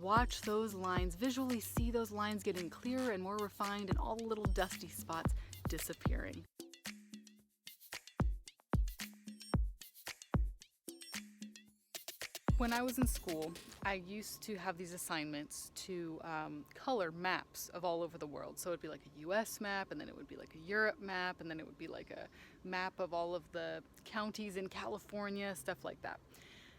Watch those lines, visually see those lines getting clearer and more refined and all the little dusty spots disappearing. When I was in school, I used to have these assignments to color maps of all over the world. So it'd be like a US map, and then it would be like a Europe map, and then it would be like a map of all of the counties in California, stuff like that.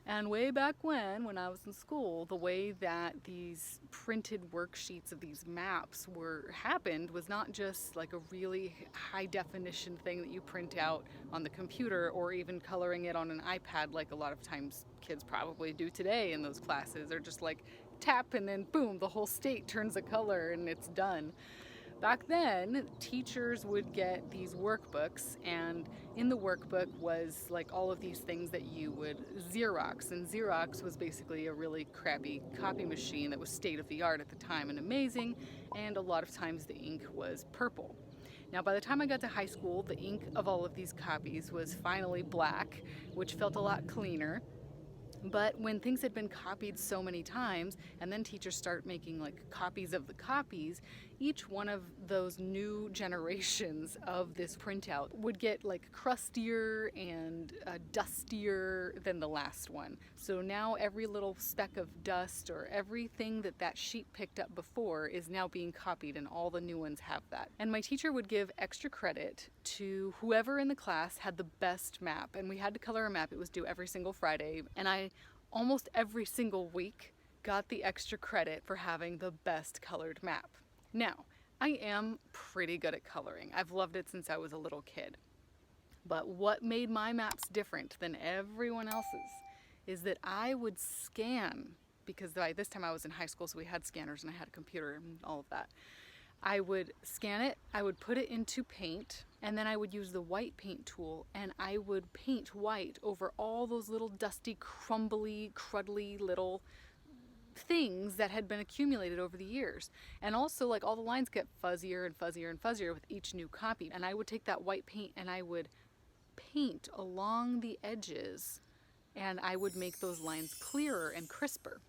And way back when I was in school, the way that these printed worksheets of these maps happened was not just like a really high definition thing that you print out on the computer or even coloring it on an iPad like a lot of times kids probably do today in those classes. They're just like tap and then boom, the whole state turns a color and it's done. Back then, teachers would get these workbooks, and in the workbook was like all of these things that you would Xerox. And Xerox was basically a really crappy copy machine that was state of the art at the time and amazing, and a lot of times the ink was purple. Now, by the time I got to high school, the ink of all of these copies was finally black, which felt a lot cleaner. But when things had been copied so many times, and then teachers start making like copies of the copies, each one of those new generations of this printout would get like crustier and dustier than the last one. So now every little speck of dust or everything that sheet picked up before is now being copied, and all the new ones have that. And my teacher would give extra credit to whoever in the class had the best map, and we had to color a map. It was due every single Friday, and I almost every single week got the extra credit for having the best colored map. Now, I am pretty good at coloring. I've loved it since I was a little kid. But what made my maps different than everyone else's is that I would scan, because by this time I was in high school, so we had scanners and I had a computer and all of that. I would scan it, I would put it into paint, and then I would use the white paint tool, and I would paint white over all those little dusty, crumbly, crudly little things that had been accumulated over the years. And also, like, all the lines get fuzzier and fuzzier and fuzzier with each new copy. And I would take that white paint and I would paint along the edges, and I would make those lines clearer and crisper.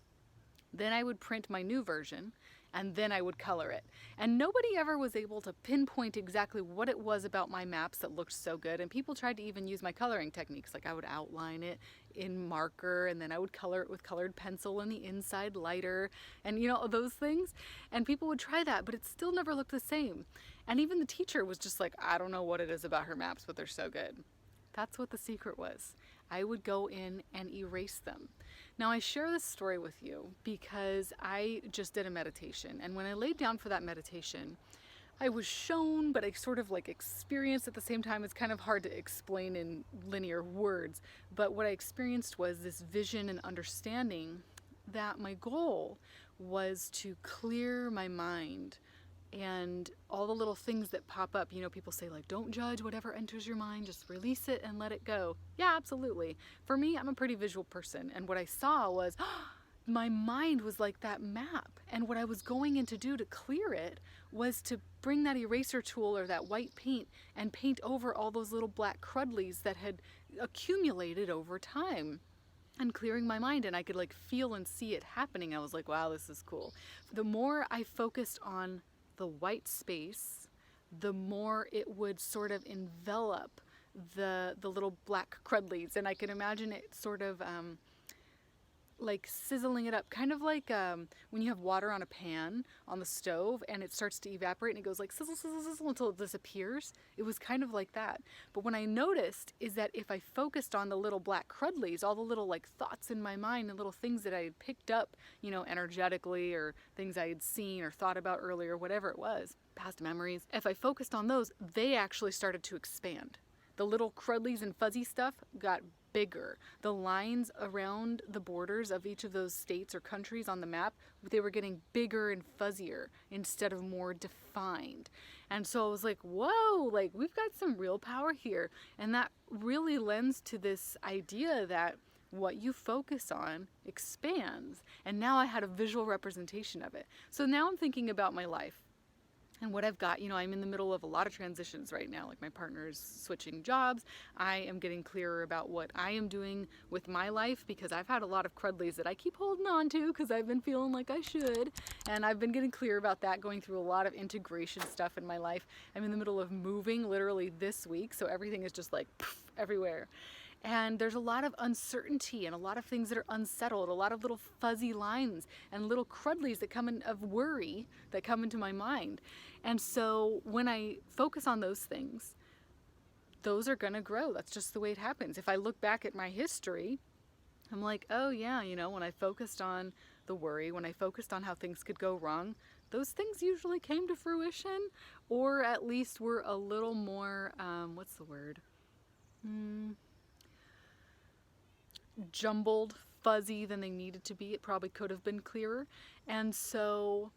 Then I would print my new version, and then I would color it. And nobody ever was able to pinpoint exactly what it was about my maps that looked so good. And people tried to even use my coloring techniques. Like I would outline it in marker, and then I would color it with colored pencil in the inside lighter, and you know, those things. And people would try that, but it still never looked the same. And even the teacher was just like, I don't know what it is about her maps, but they're so good. That's what the secret was. I would go in and erase them. Now, I share this story with you because I just did a meditation, and when I laid down for that meditation, I was shown, but I sort of like experienced at the same time. It's kind of hard to explain in linear words, but what I experienced was this vision and understanding that my goal was to clear my mind. And all the little things that pop up, you know, people say like, don't judge whatever enters your mind, just release it and let it go. Yeah, absolutely. For me, I'm a pretty visual person. And what I saw was, my mind was like that map. And what I was going in to do to clear it was to bring that eraser tool or that white paint and paint over all those little black crudlies that had accumulated over time. And clearing my mind, and I could like feel and see it happening. I was like, wow, this is cool. The more I focused on the white space, the more it would sort of envelop the little black crudlies. And I can imagine it sort of like sizzling it up, kind of like when you have water on a pan on the stove and it starts to evaporate and it goes like sizzle, sizzle, sizzle until it disappears. It was kind of like that. But what I noticed is that if I focused on the little black crudlies, all the little like thoughts in my mind and little things that I had picked up, you know, energetically, or things I had seen or thought about earlier, whatever it was, past memories, if I focused on those, they actually started to expand. The little crudlies and fuzzy stuff got bigger. The lines around the borders of each of those states or countries on the map, they were getting bigger and fuzzier instead of more defined. And so I was like, whoa, like we've got some real power here. And that really lends to this idea that what you focus on expands. And now I had a visual representation of it. So now I'm thinking about my life. And what I've got, I'm in the middle of a lot of transitions right now. Like my partner's switching jobs. I am getting clearer about what I am doing with my life, because I've had a lot of crudlies that I keep holding on to because I've been feeling like I should. And I've been getting clear about that, going through a lot of integration stuff in my life. I'm in the middle of moving literally this week, so everything is just like poof, everywhere. And there's a lot of uncertainty and a lot of things that are unsettled, a lot of little fuzzy lines and little crudlies that come in of worry that come into my mind. And so when I focus on those things, those are gonna grow. That's just the way it happens. If I look back at my history, I'm like, oh yeah, when I focused on the worry, when I focused on how things could go wrong, those things usually came to fruition, or at least were a little more, what's the word? Jumbled, fuzzy than they needed to be. It probably could have been clearer. And so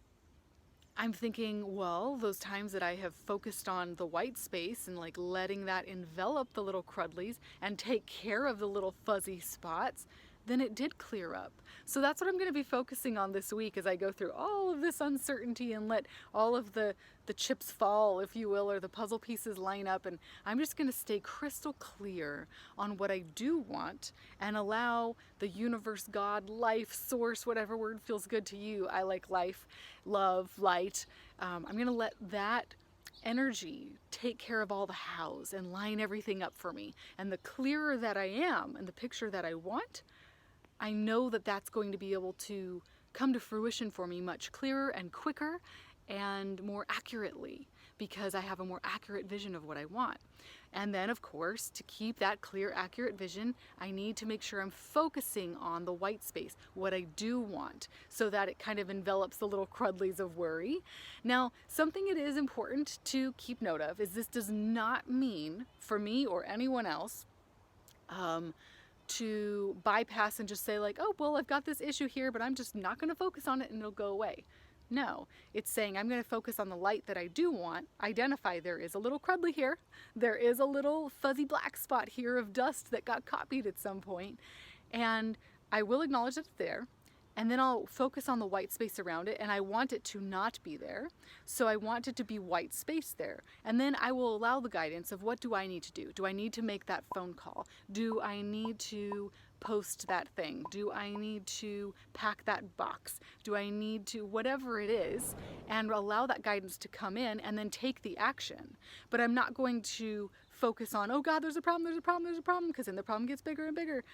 I'm thinking, well, those times that I have focused on the white space and like letting that envelop the little crudlies and take care of the little fuzzy spots, then it did clear up. So that's what I'm going to be focusing on this week as I go through all of this uncertainty and let all of the chips fall, if you will, or the puzzle pieces line up. And I'm just going to stay crystal clear on what I do want and allow the universe, God, life, source, whatever word feels good to you. I like life, love, light. I'm going to let that energy take care of all the hows and line everything up for me. And the clearer that I am and the picture that I want, I know that that's going to be able to come to fruition for me much clearer and quicker and more accurately, because I have a more accurate vision of what I want. And then, of course, to keep that clear, accurate vision, I need to make sure I'm focusing on the white space, what I do want, so that it kind of envelops the little crudlies of worry. Now, something it is important to keep note of is this does not mean, for me or anyone else, to bypass and just say like, oh, well, I've got this issue here, but I'm just not going to focus on it and it'll go away. No, it's saying I'm going to focus on the light that I do want, identify there is a little crudly here, there is a little fuzzy black spot here of dust that got copied at some point, and I will acknowledge that it's there. And then I'll focus on the white space around it, and I want it to not be there. So I want it to be white space there. And then I will allow the guidance of what do I need to do? Do I need to make that phone call? Do I need to post that thing? Do I need to pack that box? Do I need to, whatever it is, and allow that guidance to come in and then take the action. But I'm not going to focus on, oh God, there's a problem, because then the problem gets bigger and bigger.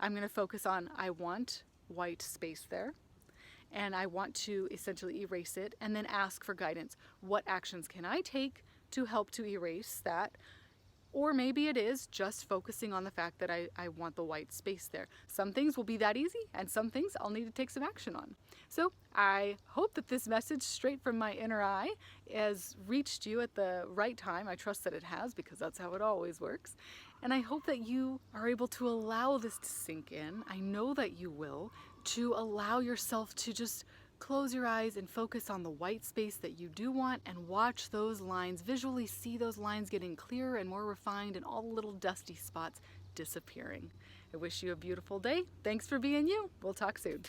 I'm going to focus on, I want white space there, and I want to essentially erase it, and then ask for guidance. What actions can I take to help to erase that? Or maybe it is just focusing on the fact that I want the white space there. Some things will be that easy, and some things I'll need to take some action on. So I hope that this message straight from my inner eye has reached you at the right time. I trust that it has, because that's how it always works. And I hope that you are able to allow this to sink in. I know that you will, to allow yourself to just close your eyes and focus on the white space that you do want, and watch those lines, visually see those lines getting clearer and more refined, and all the little dusty spots disappearing. I wish you a beautiful day. Thanks for being you. We'll talk soon.